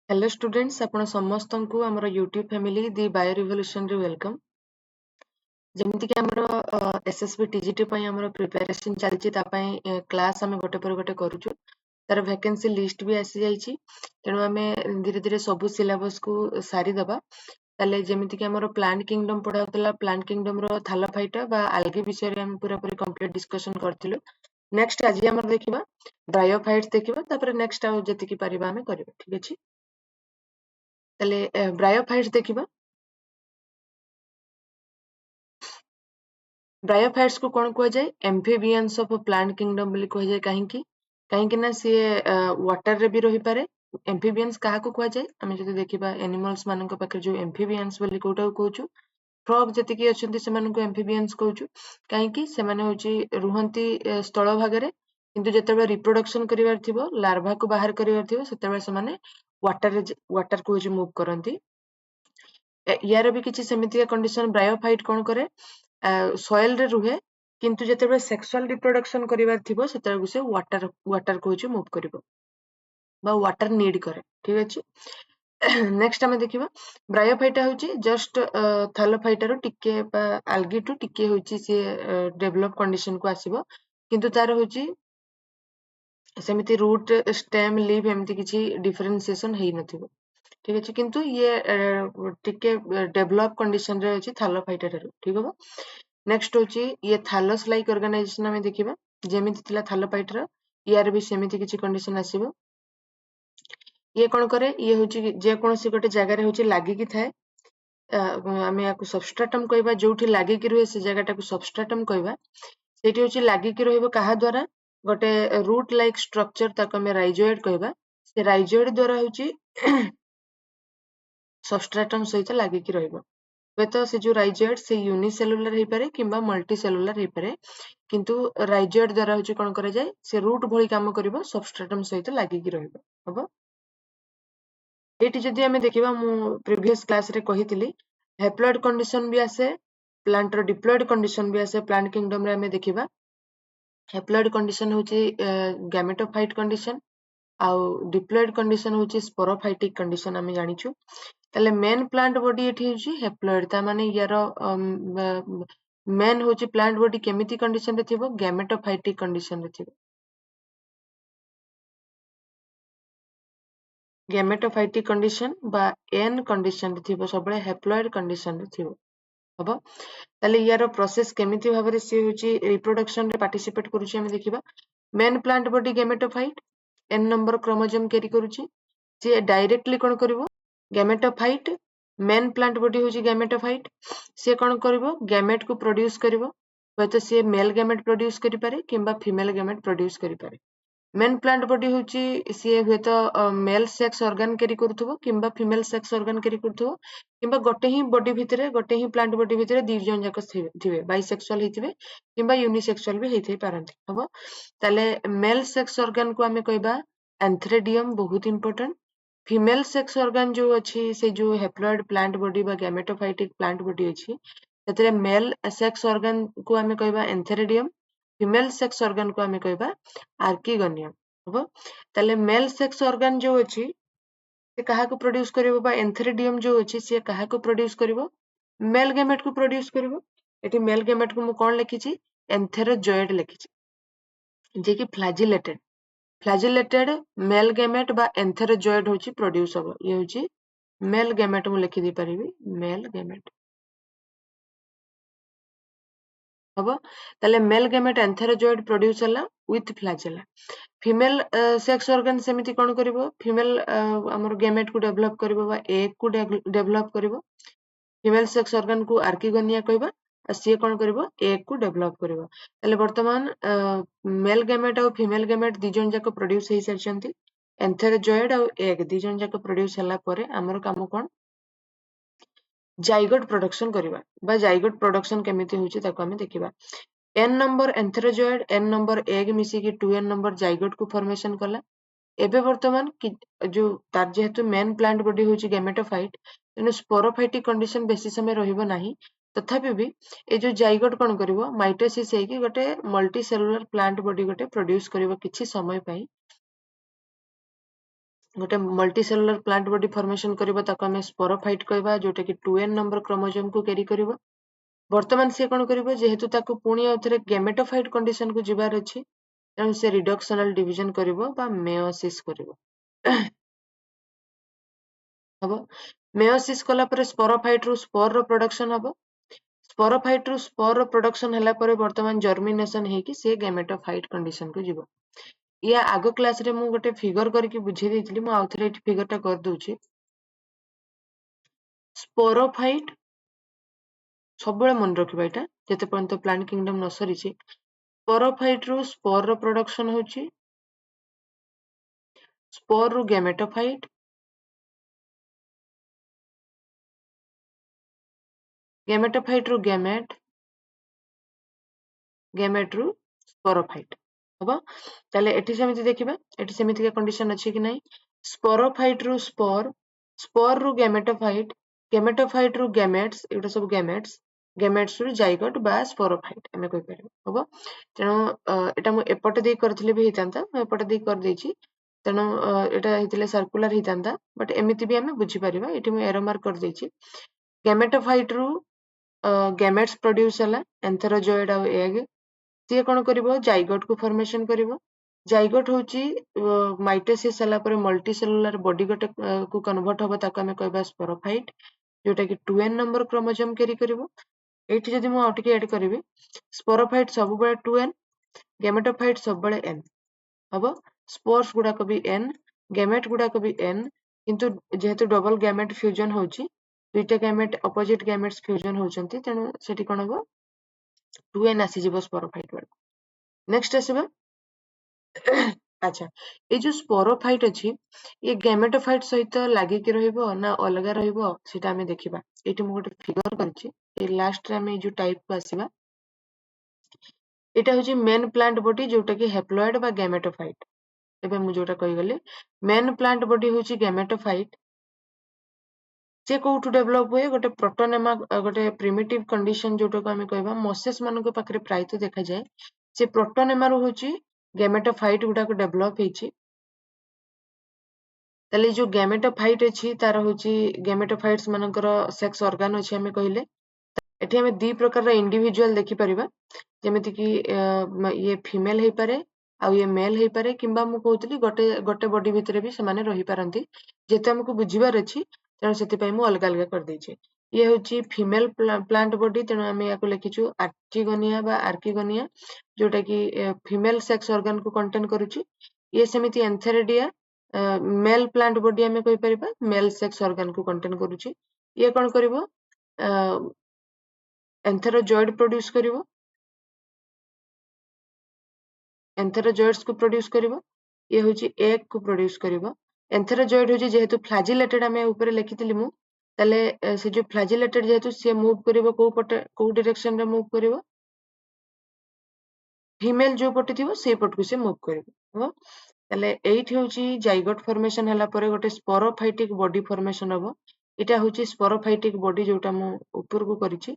Hello students आपण समस्तंकु हमर YouTube family दी bio revolution रे वेलकम। जेमिति कि हमर एसएसबी टीजीटी पई हमर प्रिपरेशन चलची ता पई क्लास हम गोटे पर गोटे करूछु। तार वैकेंसी लिस्ट भी आसी जाईची, तेणु आमे धीरे धीरे सब सिलेबस को सारी दबा। ताले जेमिति कि हमर प्लांट किंगडम पढाउतला, प्लांट किंगडम रो थालोफाइटा बा आल्गी विषय रे हम पूरा पूरी कंप्लीट डिस्कशन करथिलु। नेक्स्ट आज हमर देखिबा ब्रायोफाइट्स देखिबा, तापर नेक्स्ट आ जति कि परिबा हम करबा, ठीक अछि। ताले ब्रायोफाइट्स देखिबा। ब्रायोफाइट्स को कौन कह जाए एम्फिबियंस ऑफ प्लांट किंगडम बोली कह जाए कहीं कहीं ना सी वाटर रे भी रही पारे। एम्फिबियंस कहा को कह जाए आम जब देखा एनिमल्स मान पाखे जो एम्फिबियंस बोली कोटा कहूँ फ्रग जी अच्छे से एम्फिबियंस कहूँ कहीं से रुहती स्थल भाग किंतु जिते रिप्रोडक्शन करार थी लार्भा को बाहर करार थी से वाटर को मुव करती। यार भी किसी सेमितिका कंडीशन ब्रायोफाइट कौन करे सॉइल रे रुहे किंतु जेतेबे सेक्सुअल रिप्रोडक्शन करिवार थिबो सेतेबे से वाटर को मुव करिवो बा वाटर नीड करे, ठीक अछि। नेक्स्ट हमें देखिबा ब्रायोफाइटा होची जस्ट थालोफाइटा रो टिके बा आल्गी टू टिके होची से डेवलप कंडीशन को आसीबो किंतु तार होची सेमिति रूट स्टेम लीफ एमति किछि डिफरेंशिएशन हेई नथिबो, ठीक अछि। किंतु ये टिके डेवलप कंडीशन रे अछि थालोफाइटा रो, ठीक हो। नेक्स्ट होची ये थालोस लाइक ऑर्गेनाइजेशन हमें देखिबा जेमिति थिला थालोफाइटा रो यार भी सेमिति किछि कंडीशन आसीबो। ये कौन करे ये होची जे कोनसी गोटे जगह रे होची लागि कि थाए आमे याकु सबस्ट्रेटम कहबा जोठी लागि कि रहे से जगहटा को सबस्ट्रेटम कहबा सेठी होची लागि कि रहबो काहा द्वारा गोटे रूट लाइक स्ट्रक्चर ताको हमें राइजोइड कहबा से राइजोइड द्वारा होची सबस्ट्रेटम सहित लागि कि रहबो तो से जो राइजोइड से यूनिसेलुलर हे पारे किंबा मल्टी सेलुलर हे पारे किंतु राइजोइड द्वारा होची कोन करे जाय से रूट भली काम करिवो सबस्ट्रेटम सहित लागि कि रहबो हबो। एटी जदि हमें देखिबा मु प्रीवियस क्लास रे कहितली हैप्लॉइड कंडीशन भी आसे प्लांट रो डिप्लॉइड कंडीशन भी आसे प्लांट किंगडम रे हमें देखिबा हैप्लॉइड कंडीशन होची गैमेटोफाइट कंडीशन आउ डिप्लॉइड कंडीशन होची स्पोरोफाइटिक कंडीशन हमें जानिछु। ताले मेन प्लांट बॉडी एठी होची हैप्लॉइड ता माने यार मेन होची प्लांट बॉडी केमिति कंडीशन रे थिबो गैमेटोफाइटिक कंडीशन रे थिबो। गैमेटोफाइटिक कंडीशन बा एन कंडीशन रे थिबो सबले हैप्लॉइड कंडीशन रे थिबो हबो। ताले यार प्रोसेस केमिति भाबरे से होची रिप्रोडक्शन रे पार्टिसिपेट करूची हमें देखिबा main plant body gametophyte n number chromosome carry करूची से डायरेक्टली कोन करिवो गैमेटोफाइट मेन प्लांट बॉडी होची गैमेटोफाइट से कोन करिवो गैमेट को प्रोड्यूस करिवो तो से मेल गैमेट प्रोड्यूस करि पारे किंबा फीमेल गैमेट प्रोड्यूस करि पारे। मेन प्लांट बॉडी होची सी हुए तो मेल सेक्स ऑर्गन कैरी करथुबो किंबा फीमेल सेक्स ऑर्गन कैरी करथुबो किंबा गोटे ही बॉडी भितरे गोटे ही प्लांट बॉडी भितरे दी जन जाक थिबे बाइसेक्सुअल हेथिबे किंबा यूनिसेक्सुअल भी हेथै पारंती हबो। ताले मेल सेक्स ऑर्गन को हमें कहबा एंथ्रेडियम बहुत इंपोर्टेंट। फीमेल सेक्स ऑर्गन जो अच्छी से जो हैप्लॉइड प्लांट बॉडी बा गैमेटोफाइटिक प्लांट बॉडी अच्छी सेतरे मेल सेक्स ऑर्गन को हमें कहबा एंथ्रेडियम फीमेल सेक्स ऑर्गन को हमें कहबा आर्किगोनियम हबो। ताले मेल सेक्स ऑर्गन जो अच्छी से कहा को प्रोड्यूस करिवो बा एंथ्रेडियम जो अच्छी से कहा को प्रोड्यूस करिवो मेल गैमेट को प्रोड्यूस करिवो। एटी मेल गैमेट को मु कोन लिखिची एंथेरोजॉइड लिखिची जे कि फ्लैजिलेटेड मेल गैमेट बा एंथेरोजॉइड होची प्रोड्यूस हबो ये होची मेल गैमेट मु लिखि दी परिबी मेल गैमेट हबो। ताले मेल गैमेट एंथेरोजॉइड प्रोड्यूस हला with flagella. Female sex organ सेमिति कोन करिवो फीमेल हमर गैमेट को डेवलप करिवो बा एग को डेवलप करिवो फीमेल सेक्स ऑर्गन को आर्किगोनिया कहबा सी कोन करिवो एग को डेवलप करिवो। ताले वर्तमान मेल गैमेट और फीमेल गैमेट दी जन जाक प्रोड्यूस हे सरचंती एंथेरोजॉइड और एग दी जन जाक प्रोड्यूस हला परे हमर काम कोन जाइगोट प्रोडक्शन करिवा बा जाइगोट प्रोडक्शन केमिति होची ताको हमें देखिबा। N number antherozoid n number egg मिसी की 2n नंबर जाइगोट को फॉर्मेशन कला। एबे वर्तमान कि जो तार जेहेतु मेन प्लांट बॉडी होची गैमेटोफाइट तेनु स्पोरोफाइटिक कंडीशन बेसी समय रहिबो नाही तथापि भी ए जो जाइगोट कोन करिवो माइटोसिस हे कि गोटे मल्टी सेलुलर प्लांट बॉडी गोटे प्रोड्यूस करिवो किछि समय पई गोटे मल्टीसेलुलर प्लांट बॉडी फॉर्मेशन करिवो ताको हमें स्पोरोफाइट कहबा जोटा कि 2n नंबर क्रोमोसोम को कैरी करिवो। वर्तमान से कौन करिवो जेहेतु ताको पुणी आउथरे गैमेटोफाइट कंडीशन को जिबार अछि तेणु से रिडक्शनल डिविजन करिवो बा मेयोसिस करिवो। हबो मेयोसिस कला परे स्पोरोफाइट रु स्पोर रो प्रोडक्शन हबो। स्पोरोफाइट रु स्पोर रो प्रोडक्शन हला परे वर्तमान जर्मिनेशन हेकी से गैमेटोफाइट कंडीशन को जिवो। या आगो क्लास रे मु गोटे फिगर करके बुझे देइथिली मु आउथरे एठी फिगर टा कर दोछि। स्पोरोफाइट सबले मन रखिबा एटा जते पर्यंत प्लांट किंगडम न सरीछि। स्पोरोफाइट रु स्पोर रो प्रोडक्शन होछि, स्पोर रु गैमेटोफाइट, गैमेटोफाइट रु गैमेट, गैमेट रु स्पोरोफाइट हबो। ताले एठी सेमिति देखिबा एठी सेमिति के कंडीशन अछि कि नै। स्पोरोफाइट रु स्पोर, स्पोर रु गैमेटोफाइट, गैमेटोफाइट रु गैमेट्स एटा सब गैमेट्स, गैमेट्स रु जाइगोट बा स्पोरोफाइट हमें कहि परिबो हबो। तेणु एटा मु एपटे दे करथिले भी हितांता मु एपटे दे कर देछि तेणु एटा हितले सर्कुलर हितांता बट एमिति भी हमें बुझी परिबा एठी मु एरो मार्क कर देछि। गैमेटोफाइट रु गैमेट्स प्रोड्यूस हला एंथेरोजॉइड आ एग से कौन करिवो जाइगोट को फॉर्मेशन करिवो। जाइगोट होची माइटोसिस हला परे मल्टीसेलुलर बॉडी गोटे को कन्वर्ट हबो ताको हमें कहबा स्पोरोफाइट जोटा कि 2n नंबर क्रोमोसोम कैरी करिवो। एठी जदि मु आउटिके ऐड करिवि स्पोरोफाइट सब बळे 2n, गैमेटोफाइट सब बळे n हबो। स्पोर्स गुडा को भी n, गैमेट गुडा को भी n किंतु जेहेतु डबल गैमेट फ्यूजन होची दुईटा गैमेट अपोजिट गैमेट्स फ्यूजन होचंती तेणु सेठी कोन हबो 2n आसी जिवो स्पोरोफाइट बळे। नेक्स्ट आसीबा अच्छा ए जो स्पोरोफाइट अछि ये गैमेटोफाइट सहित लागि कि रहइबो ना अलगा रहइबो सेटा हमें देखिबा। एठी मु गोटे फिगर करछि ए लास्ट रे हमें जो टाइप को आसीबा एटा होची मेन प्लांट बॉडी जोटा कि हैप्लॉइड बा गैमेटोफाइट। एबे मु जोटा कहि गले मेन प्लांट बॉडी होची गैमेटोफाइट से कोठु डेवलप हुए गोटे प्रोटोनेमा गोटे प्रिमिटिव कंडीशन जोटा को हमें कहबा मोसेस मानको पाखरे प्रायत देखा जाए से प्रोटोनेमा रो होची गैमेटोफाइट गुडा को डेवलप हेची। ताले जो गैमेटोफाइट अछि तार होची गैमेटोफाइट्स मानकर सेक्स ऑर्गन अछि हमें कहिले। एठी हमें दी प्रकार इंडिविजुअल देखि परिबा जेमिति कि ये फीमेल हे पारे आ ये मेल हे पारे किंबा मु कहउतली गोटे गोटे बॉडी भितरे भी समाने रही पारंती जेते हमकु बुझिबार अछि तेणु सेति पई मु अलग अलग कर देछि। ये होची फीमेल प्लांट बॉडी तेणु हमें याको लिखिछु आर्चिगोनिया बा आर्किगोनिया जोटा कि फीमेल सेक्स ऑर्गन को कंटेन करूची। ये सेमिति एंथेरिडिया मेल प्लांट बॉडी हमें कहि परिबा मेल सेक्स ऑर्गन को कंटेन करूची। ये कोन करिवो एंथेरोजॉइड प्रोड्यूस करिवो, एंथेरोजॉइड्स को प्रोड्यूस करिवो। ये होची एग को प्रोड्यूस करिवो। एंथेरोजॉइड होची जेहेतु फ्लैजिलेटेड हमें ऊपर लिखितली मु ताले से जो फ्लैजिलेटेड जेहेतु से मूव करिवो को पटे को डायरेक्शन रे मूव करिवो फीमेल जो पटे थिवो से पट को से मूव करिवो हो। ताले एइट होची जाइगोट फॉर्मेशन हला परे गोटे स्पोरोफाइटिक बॉडी फॉर्मेशन हबो। एटा होची स्पोरोफाइटिक बॉडी जोटा मु ऊपर को करिछि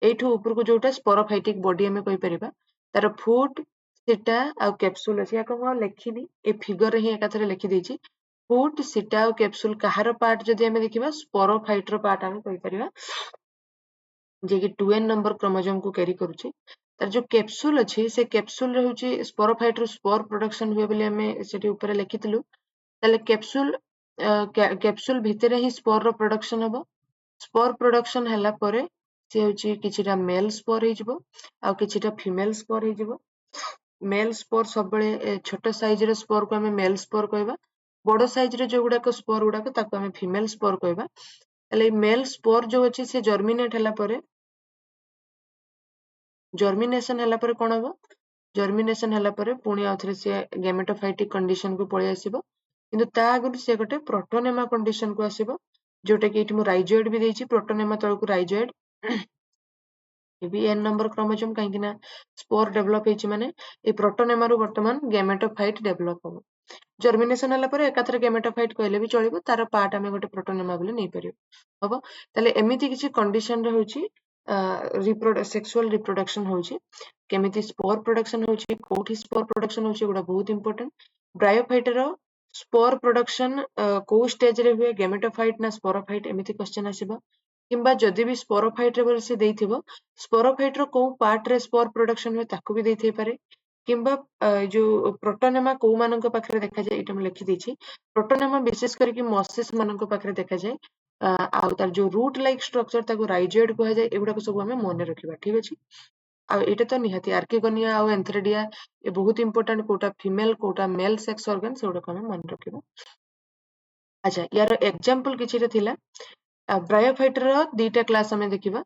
एठु ऊपर को जोटा स्पोरोफाइटिक बॉडी हमें कहि परिबा तार फुट सीटा आ कैप्सूल अछि याको मु लेखिनी ए फिगर रे ही एकाथरे लिखि देछि। फुट सीटा और कैप्सूल कहार पार्ट जदि हमें देखिबा स्पोरोफाइट रो पार्ट हमें कहि परिबा जे कि 2n नंबर क्रोमोसोम को कैरी करूछि। तार जो कैप्सूल अछि से कैप्सूल रे होछि स्पोरोफाइट रो स्पोर प्रोडक्शन हुए बोली हमें सेठी ऊपर लिखितलु ताले कैप्सूल कैप्सूल भितरे ही स्पोर रो प्रोडक्शन हबो। स्पोर प्रोडक्शन हला परे से होछि किछिटा मेल स्पोर हे जिवो आ किछिटा फीमेल स्पोर हे जिवो। मेल स्पोर सब बळे छोटो साइज रे स्पोर को हमें मेल स्पोर कहबा बड़ साइज रे जो गुडा को स्पोर गुडा को ताको हमें फीमेल स्पोर कहबा। ताले मेल स्पोर जो अछि से जर्मिनेट हला परे जर्मिनेशन हला परे कोन हबो जर्मिनेशन हला परे पुणी आउथरे से गैमेटोफाइटिक कंडीशन को पळे आसीबो किंतु ता आगु से गोटे प्रोटोनेमा कंडीशन को आसीबो जोटा कि एठी मु राइजोइड भी देछि प्रोटोनेमा तळकु राइजोइड ये भी n नंबर क्रोमोसोम कहीं ना स्पोर डेवलप हेछि माने ए प्रोटोनेमा रु वर्तमान गैमेटोफाइट डेवलप हो। जर्मिनेशन हला परे एकाथरे गैमेटोफाइट कहले भी चलिबो तार पार्ट हमें गोटे प्रोटोनेमा बोली नै परिबो हबो। ताले एमिति किछि कंडीशन रे होछि सेक्सुअल रिप्रोडक्शन होछि केमिति स्पोर प्रोडक्शन होछि कोठी स्पोर प्रोडक्शन होछि गुडा बहुत इंपोर्टेंट। ब्रायोफाइट रो स्पोर प्रोडक्शन को स्टेज रे हुए गेमेटोफाइट ना स्पोरोफाइट एमिति क्वेश्चन आसीबो किंबा जदि भी स्पोरोफाइट रे से देइथिबो स्पोरोफाइट रो को पार्ट रे स्पोर प्रोडक्शन हुए ताकू भी देइथै पारे किंबा जो प्रोटोनेमा को मानक पाखरे देखा जाय एटा हम लिखि दैछि प्रोटोनेमा विशेष करके मॉसेस मानक पाखरे देखा जाय आ तार जो रूट लाइक स्ट्रक्चर ताकू राइजोइड कहा जाय एगुडा को सब हमें मन रखिबा ठीक अछि आ एटा तो निहाती आर्किगोनिया आ एंथ्रेडिया ए बहुत इंपोर्टेंट कोटा फीमेल कोटा मेल सेक्स ऑर्गन सेगुडा को हमें मन रखिबा अच्छा यार एग्जांपल किछि थिला ब्रायोफाइट रो दीटा क्लास हमें देखिबा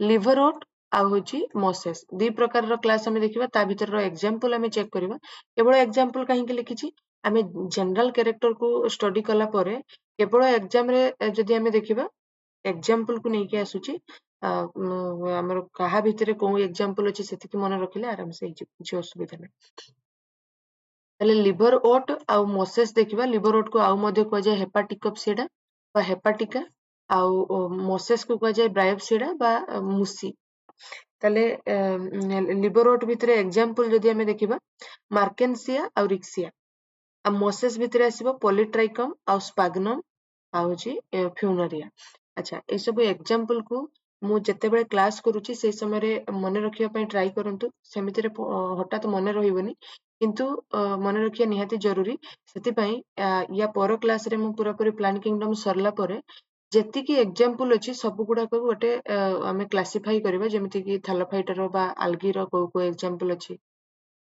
लिवर ओट आ होची मोसेस दी प्रकार रो क्लास हमें देखिबा ता भीतर रो एग्जांपल हमें चेक करबा केवल एग्जांपल काहे के लिखिछि हमें जनरल कैरेक्टर को स्टडी कला परे केवल एग्जाम रे जदि हमें देखिबा एग्जांपल को नेकी आसुची हमर कहा भीतर को एग्जांपल अछि सेति कि मन रखिले आराम से किछि असुविधा नै तले लिवर ओट आ मोसेस देखिबा लिवर ओट को आउ मध्ये को जाय हेपाटिकोप्सिडा बा हेपाटिका आउ मोसेस को को जाय ब्रायोप्सिडा बा मुसी तले लिवर ओट भीतर एग्जांपल जदि हमें देखिबा मार्केंसिया आ रिक्सिया आ मोसेस भीतर आसीबो पॉलीट्राइकम आ स्पाग्नम आ होची फ्यूनरिया अच्छा ए सब एग्जांपल को मु जेतेबेले क्लास करूची से समय रे मने रखिया पई ट्राई करंतु सेमितिरे हठात मने रहिबोनी किंतु मने रखिया निहाती जरूरी सेति पई या पर क्लास रे मु पूरा पूरी प्लान किंगडम सरला परे जेतिकी एग्जांपल अछि सब गुडा को गोटे आमे क्लासिफाई करबा जेमिति कि थैलोफाइटर बा algae रो को एग्जांपल अछि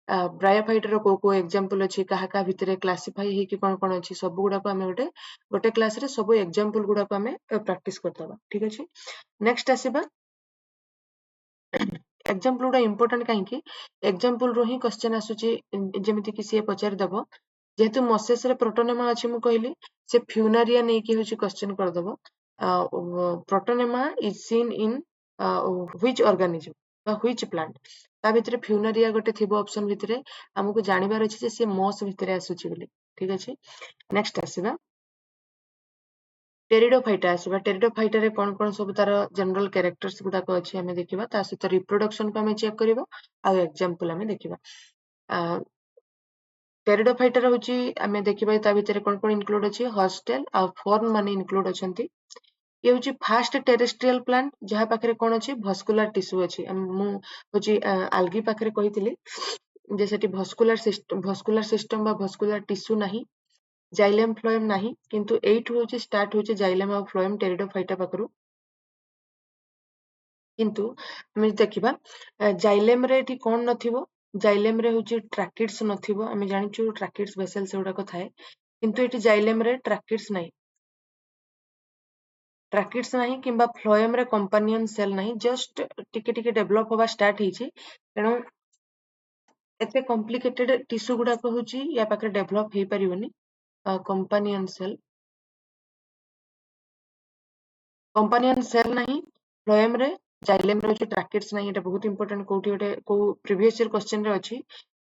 ब्रायोफाइट रो को एग्जांपल अछि काहा का भितरे क्लासिफाई हे कि कोन कोन अछि सब गुडा को आमे गोटे गोटे क्लास रे सब एग्जांपल गुडा को आमे प्रैक्टिस करतबा ठीक अछि नेक्स्ट आसीबा एग्जांपल गुडा इंपोर्टेंट काहे कि एग्जांपल रो ही क्वेश्चन आसुची जेमिति कि से पचार दबो जेहेतु मोसेस रे प्रोटोनेमा अछि मु कहली से फ्यूनारिया नै कि होची क्वेश्चन कर दबो protonema is seen in which organism बा व्हिच प्लांट ता भितरे फ्यूनारिया गोटे थिबो ऑप्शन भितरे हमकु जानिबार अछि जे से मॉस भितरे आसुची बोली ठीक अछि नेक्स्ट आसीबा टेरिडोफाइटा आसीबा टेरिडोफाइटा रे कोन सब तार जनरल कैरेक्टर्स गुडा को अछि हमें देखिबा ता सहित रिप्रोडक्शन को हमें चेक करबा आ एग्जांपल हमें देखिबा टेरिडोफाइटा होची हमें देखिबा ता भितरे कोन इनक्लूड अछि हॉस्टेल आ फॉर्न माने इनक्लूड अछंती ये होची फास्ट टेरेस्ट्रियल प्लांट जहा पाखरे कोन अछि भस्कुलर टिश्यू अछि मु होची algae पाखरे कहितली जे सेठी भस्कुलर सिस्टम बा भस्कुलर टिश्यू नाही जाइलेम फ्लोएम नाही किंतु 8 होची स्टार्ट होची जाइलेम आ फ्लोएम टेरिडोफाइटा पाखरु किंतु हम देखिबा जाइलेम रे एठी कोन नथिबो जाइलेम रे होची ट्रैकिड्स नथिबो हम जानिचु ट्रैकिड्स वेसल्स एउडा को थाए किंतु एठी जाइलेम रे ट्रैकिड्स नाही ट्रैकिड्स नाही किंबा फ्लोएम रे कंपानियन सेल नाही जस्ट टिके टिके डेवलप होबा स्टार्ट हिची तेणु एते कॉम्प्लिकेटेड टिश्यू गुडा को होची या पाखरे डेवलप हे परिबोनी कंपानियन सेल नाही फ्लोएम रे जाइलेम रे होची ट्रैकिड्स नाही एटा बहुत इंपोर्टेंट कोठी ओटे को प्रीवियस ईयर क्वेश्चन रे अछि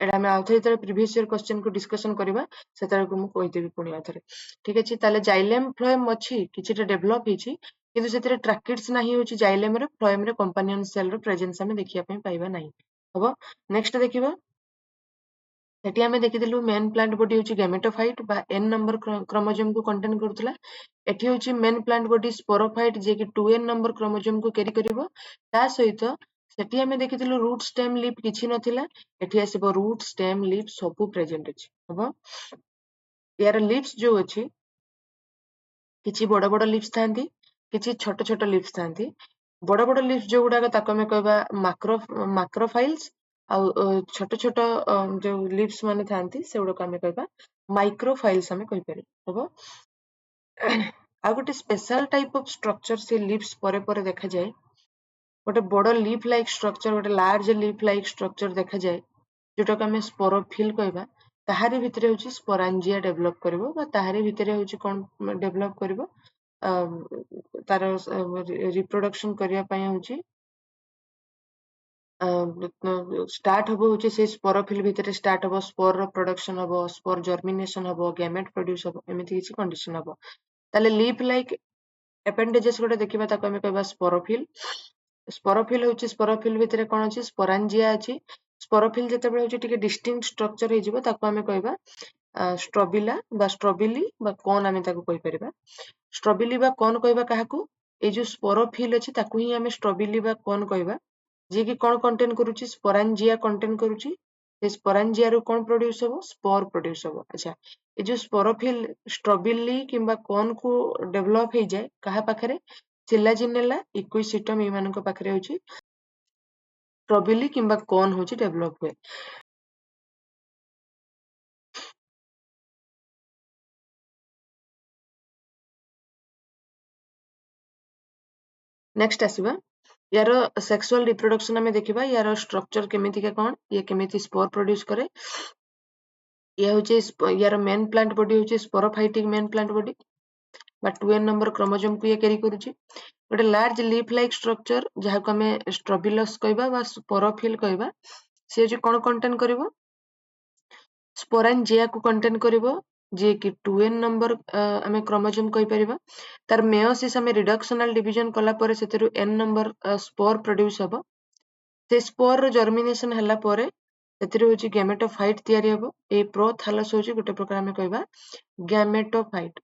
एटा हम आउथरे तरे प्रीवियस ईयर क्वेश्चन को डिस्कशन करबा सेतारे को मु कहि देबी पुनी आथरे ठीक अछि ताले जाइलेम फ्लोएम अछि किछिटा डेवलप हिची किंतु सेतरे ट्रैकिड्स नाही होची जाइलेम रे फ्लोएम रे कंपानियन सेल रो प्रेजेंस हमें देखिया पई पाइबा नाही हबो नेक्स्ट देखिबा सेठी हमें देखिदिलु मेन प्लांट बॉडी होची गैमेटोफाइट बा n नंबर क्रोमोसोम को कंटेन करथुला एठी होची मेन प्लांट बॉडी स्पोरोफाइट जे कि 2n नंबर क्रोमोसोम को कैरी करिवो ता सहित सेठी हमें देखिदिलु रूट स्टेम लीफ किछि नथिला एठी आसीबो रूट स्टेम लीफ सबु प्रेजेंट अछि हबो यार लीव्स जो अछि किछि बड़ बड़ लीव्स थांती किछि छोट छोट लीव्स थांती बड़ बड़ लीव्स जो गुडा ताको हमें कहबा मैक्रोफाइल्स आ छोट छोट जो लीव्स माने थांती से गुडा को हमें कहबा माइक्रोफाइल्स हमें कहि पारे हबो आ गोटे स्पेशल टाइप ऑफ स्ट्रक्चर से लीव्स परे परे देखा जाए गोटे बड़ लीफ लाइक स्ट्रक्चर गोटे लार्ज लीफ लाइक स्ट्रक्चर देखा जाए जोटा को हमें स्पोरोफिल कहबा ताहारी भितरे होची स्पोरांजिया डेवलप करबो बा ताहारी भितरे होची कोन डेवलप करबो तार रिप्रोडक्शन करिया पई होची स्टार्ट हबो होची से स्पोरोफिल भितरे स्टार्ट हबो स्पोर रो प्रोडक्शन हबो स्पोर जर्मिनेशन हबो गैमेट प्रोड्यूस हबो एमिति किछि कंडीशन हबो ताले लीफ लाइक एपेंडेजेस गोटे देखिबा ताको हमें कहबा स्पोरोफिल स्पोरोफिल होची स्पोरोफिल भितरे कोन अछि स्पोरांजिया अछि ସ୍ପୋରୋଫିଲ୍ ଯେତେବେଳେ ହଉଛି ଟିକେ ଡିଷ୍ଟିଙ୍କ୍ଟ ଷ୍ଟ୍ରକ୍ଚର ହେଇଯିବ ତାକୁ ଆମେ କହିବା ଷ୍ଟ୍ରବିଲା ବା ଷ୍ଟ୍ରବିଲି ବା କନ୍ ଆମେ ତାକୁ କହିପାରିବା। ଷ୍ଟ୍ରବିଲି ବା କନ୍ କହିବା କାହାକୁ? ଏଇ ଯୋଉ ସ୍ପୋରୋଫିଲ୍ ଅଛି ତାକୁ ହିଁ ଆମେ ଷ୍ଟ୍ରବିଲି ବା କନ୍ କହିବା, ଯିଏକି କଣ କଣ୍ଟେନ୍ କରୁଛି? ସ୍ପୋରାଞ୍ଜିଆ କଣ୍ଟେନ୍ କରୁଛି। ସେ ସ୍ପୋରାଞ୍ଜିଆରୁ କଣ ପ୍ରୋଡ୍ୟୁସ୍ ହବ? ସ୍ପୋର ପ୍ରୋଡ୍ୟୁସ୍ ହବ। ଆଚ୍ଛା, ଏ ଯୋଉ ସ୍ପୋରୋଫିଲ୍ ଷ୍ଟ୍ରବିଲି କିମ୍ବା କନ୍ କୁ ଡେଭଲପ ହେଇଯାଏ କାହା ପାଖରେ? ସିଲାଜିନେଲା, ଇକ୍ୱିସିଟମ୍ ଏମାନଙ୍କ ପାଖରେ ହଉଛି ଷ୍ଟ୍ରବିଲି କିମ୍ବା କନ୍ ହଉଛି ଡେଭଲପ ହୁଏ। ନେକ୍ସଟ ଆସିବା यार सेक्सुअल रिप्रोडक्शन आम देखा यार स्ट्रक्चर केमितिका कौन ये केमिति स्पोर प्रोड्यूस करे। ये हूँ यार मेन प्लांट बॉडी हूँ स्पोरोफाइटिक मेन प्लांट बॉडी बा 2n नंबर क्रोमोजोम को ये कैरी करुच्ची। गोटे लार्ज लीफ लाइक स्ट्रक्चर जहाँ को आम स्ट्रोबिलस कहवा स्पोरोफिल कहवा सी हूँ कौन कंटेन करिवो? स्पोरांजिया को कंटेन करिवो जे कि 2n नंबर आम क्रोमोजोम कहि परिबा। तार मेयोसिस आम रिडक्शनल डिवीजन कला परे सेतिरु n नंबर स्पोर प्रोड्यूस हबो। से स्पोर रो जर्मिनेशन हला परे सेतिरु होची गैमेटोफाइट तयारी हबो। ए प्रोथैलस होची गोटे प्रकार आम कहबा गैमेटोफाइट।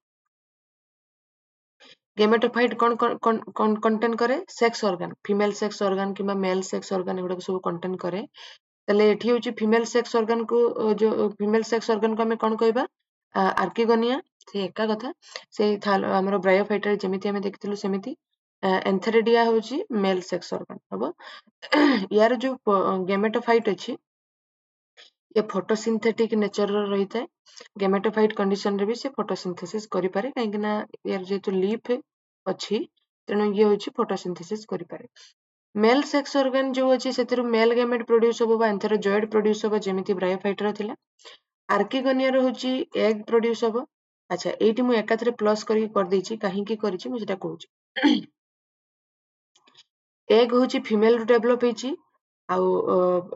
गैमेटोफाइट कौन कंटेन करे? Sex organ, female sex organ किंबा मेल सेक्स ऑर्गन एगुड़ा सब कंटेन करे। ताले एठी होची फीमेल सेक्स ऑर्गन को जो फीमेल सेक्स ऑर्गन को हमें कौन कहबा? आर्किगोनिया। से एका कथा से हमर ब्रायोफाइटर जेमिति हमें देखिथिलु सेमिति एंथेरिडिया होची मेल सेक्स ऑर्गन हबो। यार जो गैमेटोफाइट अछि ये फोटोसिंथेटिक नेचर रही है। गैमेटोफाइट कंडीशन रे भी से फोटोसिंथेसिस करि पारे काहेकि ना यार जेतु लीफ अछि तेणु ये होची फोटोसिंथेसिस करि पारे। मेल सेक्स ऑर्गन जो अछि सेतिरु मेल गैमेट प्रोड्यूस होबो बा एंथेरोजॉइड प्रोड्यूस होबो जेमिति ब्रायोफाइटर थिला। आर्किगोनिया रो होची एग प्रोड्यूस होबो। अच्छा, एठी मु एकाथरे प्लस करि कर देछि काहेकि करिछि मु सेटा कहूछि। एग होची फीमेल रू डेवलप हेची आउ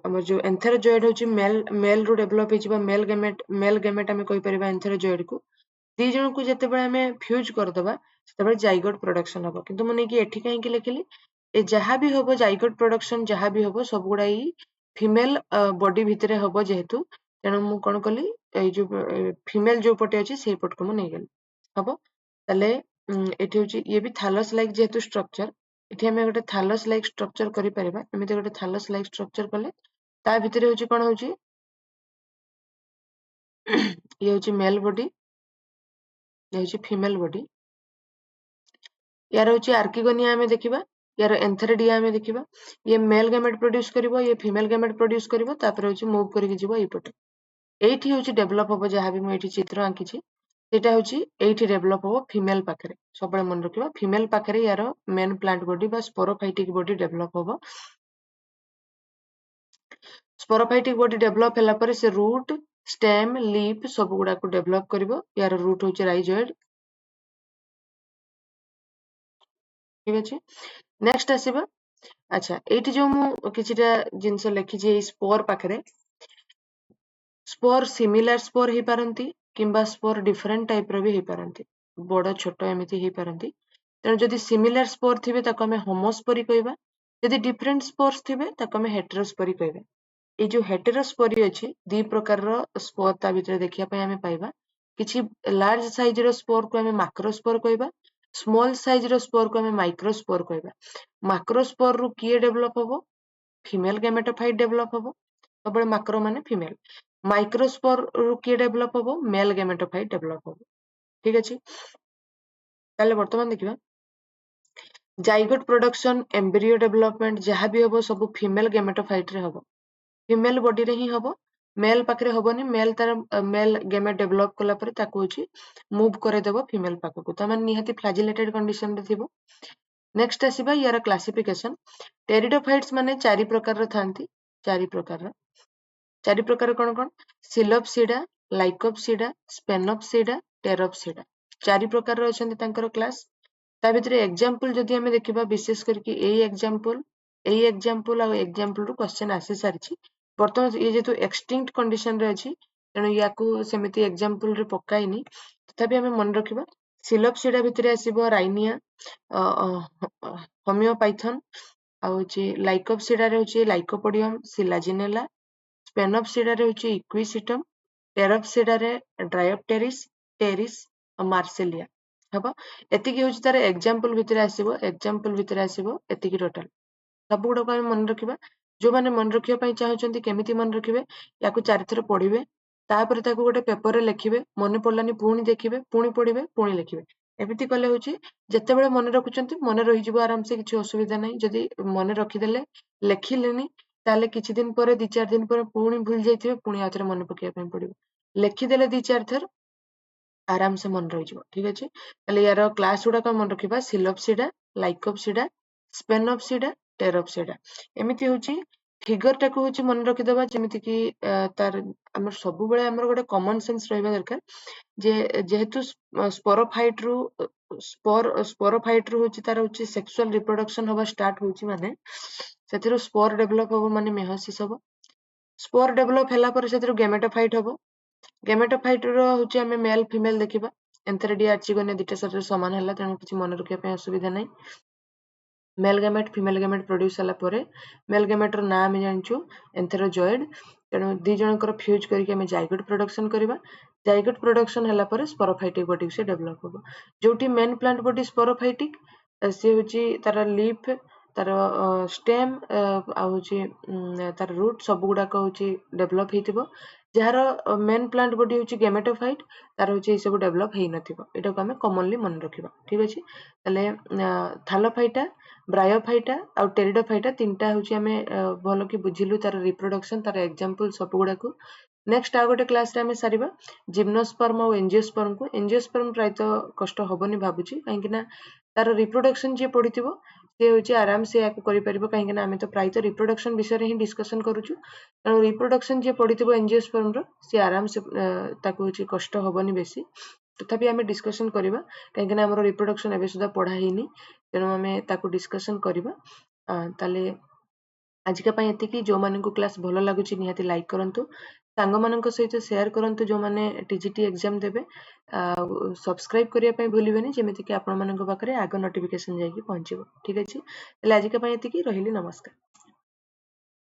हमर जो एंथेरोजॉइड होची मेल रू डेवलप हेची बा मेल गैमेट आमे कहि परिबा एंथेरोजॉइड को। दी जण को जेतेबेले आमे फ्यूज कर दबा सेतेबेले जाइगोट प्रोडक्शन हबो। किंतु मु नेकी एठी काहे कि लिखिली ए जहा भी हबो जाइगोट प्रोडक्शन जहा भी हबो सब गुडा ई फीमेल बॉडी भितरे हबो जेहेतु तेणु मु कोन कली ए जो फीमेल जो पटे अछि सेही पट को मु नै गेली हबो। तले एठी होची ये भी थालस लाइक जेहेतु स्ट्रक्चर एठी हमें गोटे थालस लाइक स्ट्रक्चर करि परिबा। एमिति गोटे थालस लाइक स्ट्रक्चर कले ता भितरे होची कोन होची ये होची मेल बॉडी ये होची फीमेल बॉडी। यार होची आर्किगोनिया हमें देखिबा यार एंथेरिडिया हमें देखिबा ये मेल गैमेट प्रोड्यूस करिवो ये फीमेल गैमेट प्रोड्यूस करिवो तापर होची मूव करिक जिवो एई पटे। एठी होची डेवलप हबो जहा भी मु एठी चित्र आंकिछि सेटा होची एठी डेवलप हबो फीमेल पाखरे। सबले मन रखिबा फीमेल पाखरे यार मेन प्लांट बॉडी बा स्पोरोफाइटिक बॉडी डेवलप हबो। स्पोरोफाइटिक बॉडी डेवलप होला परे से रूट स्टेम लीफ सब गुडा को डेवलप करिवो। यार रूट होची राइजोइड। ठीक अछि, नेक्स्ट आसीबा। अच्छा, एठी जो मु किछिटा जिंस लिखिछि ए स्पोर पाखरे स्पोर सिमिलर स्पोर ही पारंती किंबा स्पोर डिफरेंट टाइप रो भी ही पारंती, बड़ छोट एमिति ही पारंती। तेणु जदि सिमिलर स्पोर थिबे ताको हमें होमोस्पोरी कहबा, जदि डिफरेंट स्पोर्स थिबे ताको हमें हेटेरोस्पोरी कहबा। ए जो हेटेरोस्पोरी अछि दी प्रकार रो स्पोर ता भितरे देखिया पय हमें पाइबा। किछि लार्ज साइज रो स्पोर को हमें माक्रोस्पोर कहबा, स्मॉल साइज रो स्पोर को हमें माइक्रोस्पोर कहबा। माक्रोस्पोर रु किए डेवलप हबो? फीमेल गैमेटोफाइट डेवलप हबो। सबले माक्रो माने फीमेल। माइक्रोस्पोर रु किए डेवलप हबो? मेल गैमेटोफाइट डेवलप हबो। ठीक अछि, ताले वर्तमान देखिबा जाइगोट प्रोडक्शन एम्ब्रियो डेवलपमेंट जहा भी हबो सब फीमेल गैमेटोफाइट रे हबो। फीमेल बॉडी रे ही हबो, मेल पाखरे हबोनी। मेल तार मेल गैमेट डेवलप कला परे ताको होची मूव करे देबो फीमेल पाखको। त माने निहाती फ्लैजिलेटेड कंडीशन रे थिबो। नेक्स्ट आसीबा यार क्लासिफिकेशन। टेरिडोफाइट्स माने चारि प्रकार रो थांती, चारि प्रकार रो। चारि प्रकार कोन कोन? Psilopsida, Lycopsida, स्पेनोप्सिडा, Pteropsida. चारि प्रकार रो अछंती तांकर क्लास। ता भितरे एग्जांपल जदि हमें देखिबा विशेष करके एई एग्जांपल आ एग्जांपल रु क्वेश्चन आसी सारिछि। वर्तमान ये जेतु एक्सटिंक्ट कंडीशन रे अछि तेणु याकू सेमिति एग्जांपल रे पकाइनी, तथापि हमें मन रखिबा सिलोप्सिडा भितरे आसीबो राइनिया, होमियोपाइथन आ होची लाइकोप्सिडा रे होची लाइकोपोडियम, सिलाजिनेला, स्पेनोप्सिडा रे होची इक्विसिटम, टेरोप्सिडा रे ड्रायोप्टेरिस, टेरिस मार्सेलिया हबो। एतिकी होची तार एग्जांपल भितरे आसीबो एतिकी टोटल सब गुड़ाक आम मन रखा। जो मैंने मन रखा चाहते केमी मन रखिए या चार थर पढ़े तापर गोटे पेपर रे लिखिए मन पड़ानी पुणी देखिए पुणी पढ़े पुणी लिखिए एमती कले हूँ जिते बड़े मन रखुंट मन रही आराम से किसी असुविधा ना जदि मन रखिदे लिखिले ताले किछि दिन पर 2-4 दिन पर पुणी भूल जाइए पुणी आउ थे मन पकड़ा पड़ो लिखिदे 2-4 थर आराम से मन रही ठीक अच्छे। यार क्लास गुड़ाक मन रखा सिलोप्सिडा, लाइकोप्सिडा, स्पेनोप्सिडा, टेरोप्सिडा एमती हूँ फिगर टाक हूँ मन रखिदबा जमीती कि तार आम सब गोटे कॉमन सेंस रहा दरकार जे जेहेतु स्पोरोफाइट रु स्पोरोफाइट रु हूँ तार हूँ सेक्सुअल रिप्रोडक्शन हवा स्टार्ट हूँ माने से स्पोर डेभलप हम माने मेयोसिस हम स्पोर डेभलप हैला पर से गेमेटोफाइट हम गेमेटोफाइट रो हूँ आम मेल फिमेल देखा एंथेरेडी आर्चिगोनिया दुटा शरीर सामान है तेणु किसी मन रखा असुविधा नहीं। Male gamete female gamete produce होला परे मेल गैमेट रो नाम आम जानचु एंथेरोजॉइड तेणु दी जनकर फ्यूज करके आम जाइगोट प्रोडक्शन करवा जाइगोट प्रोडक्शन होला परे स्पोरोफाइटिक बॉडी से डेवलप हो जोटी मेन प्लांट बॉडी स्पोरोफाइटिक सी हूँ तार लीफ तार स्टेम तार रूट सब गुड़ाक हूँ डेभलप हो जार मेन प्लांट बॉडी हूँ गेमेटोफाइट तार हूँ सब डेभलप हो नटा को आम कॉमनली मन रखा ठीक अच्छे। ताले थालोफाइटा ब्रायोफाइटा आउ टेरिडोफाइटा तीनटा हूँ आम भल कि बुझिलु तार रिप्रोडक्शन तार एग्जांपल सब गुड़ाक नेक्स्ट आ गोटे क्लास रे आम सारिबा जिम्नोस्पर्म और एंजियोस्पर्म को एंजियोस्पर्म प्रायत कष्ट हबनी भाबुची कहीं तार रिप्रोडक्शन जी पढ़ी सी हूँ आराम से या कहीं आम तो प्रायत रिप्रोडक्शन विषय ही डिस्कसन करुचु तेणु रिप्रोडक्शन जी पढ़ी एंजियोस्पर्म सी आराम से हूँ कष्ट हबनी बेसी तथापि आम डिस्कसन करवा कहीं आम रिप्रोडक्शन एवं सुधा पढ़ाई तेणु आम डिस्कसन करवा ताले आजिका एतिकी जो मान क्लास भल लगुच निहाती लाइक करूँ सांग मान सहित शेयर करूँ जो मैंने टीजीटी एग्जाम देवे सब्सक्राइब करने भूलें जमीती कि आपण मान पाखे आग नोटिफिकेशन जाकि पहुँचो ठीक अच्छे। आजिका एतिकी रही नमस्कार।